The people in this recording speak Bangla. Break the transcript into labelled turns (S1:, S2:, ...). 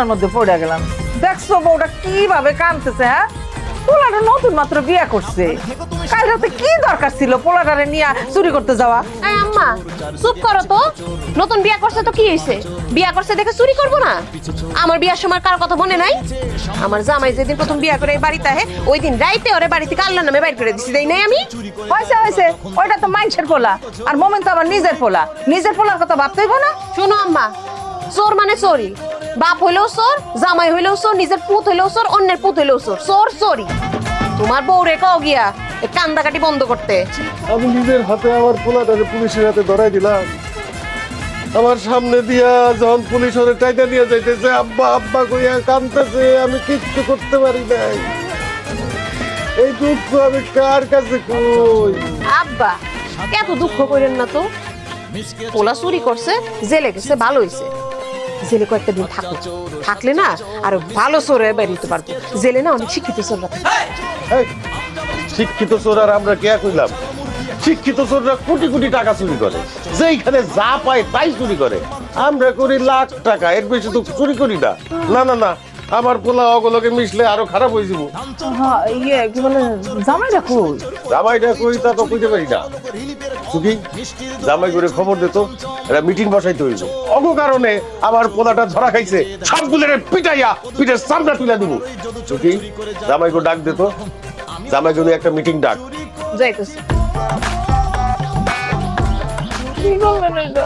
S1: মধ্যে পড়ে গেলাম। দেখছো বউটা কিভাবে কাঁদতেছে। হ্যাঁ, পোলাটা নতুন মাত্র বিয়ে করছে, কাল রাতে কি দরকার ছিল পোলাটারে নিয়ে চুরি করতে যাওয়া?
S2: আম্মা চুপ করো তো। নতুন বিয়া করছে তো কি হয়েছে? বিয়া করছে দেখে চুরি করবো না? আমার বিয়ার সময় কার কথা মনে নাই? আমার জামাই যেদিন প্রথম বিয়া করে এই বাড়িতে আহে ওই দিন রাইতে ওরে বাড়ি থেকে আল্লাহর নামে বাইর করে দিছি, দেই নাই আমি?
S1: হয়েছে হয়েছে, ওইটা তো মানুষের পোলা, আর মোমেন তো আমার নিজের পোলা। নিজের পোলার কথা ভাবতে হইব না?
S2: শোনো আম্মা, চোর মানে চোরই। বাপ হইলেও চোর, জামাই হইলেও চোর, নিজের পুত হইলেও চোর, অন্যের পুত হইলেও চোর। চোর চোরই। তোমার বউ রে কও গিয়া এই কান্দাকাটি বন্ধ করতে।
S3: আমি নিজের হাতে আমার পোলাটাকে পুলিশের হাতে ধরাই দিলাম। আমার সামনে দিয়া যখন পুলিশ ওরে টাইটা নিয়ে যাইতেছে, আব্বা আব্বা কইয়া কাঁদতেছে, আমি কিচ্ছু করতে পারি নাই। এই দুঃখ আমি কার কাছে কই?
S2: আব্বা এত দুঃখ করেন না তো। পোলা চুরি করছে, জেলে গেছে, ভালো হয়েছে। জেলে কয়েকটা দিন থাকো, থাকলে না আরো ভালো চোরে বেরিয়ে পারবো। জেলে না অনেক শিক্ষিত চোররা থাকে।
S3: এই, শিক্ষিত চোর আর আমরা কে কইলাম? শিক্ষিত চোররা কোটি কোটি টাকা চুরি করে, যেইখানে যা পায় তাই চুরি করে। আমরা করি লাখ টাকা, এর বেশি তো চুরি করি না। না না না, আমার পোলা অগলকে মিশলে আরো খারাপ হয়ে যাব।
S1: হ্যাঁ, ইয়ে কি বলে, জামাইটা কই?
S3: জামাইটা কই তা তো কইতে পারি না। শুধু জামাই করে খবর দিত, এটা মিটিং বসাইতে হইব। অগ কারণে আমার পোলাটা ধরা খাইছে, সবগুলোর পিটাইয়া পিঠের সামনে তুলে দিব। শুধু জামাই করে ডাক দিত, জামাই জন্য একটা মিটিং ডাক।
S2: যাইতেছে।
S1: কি বললেন এটা?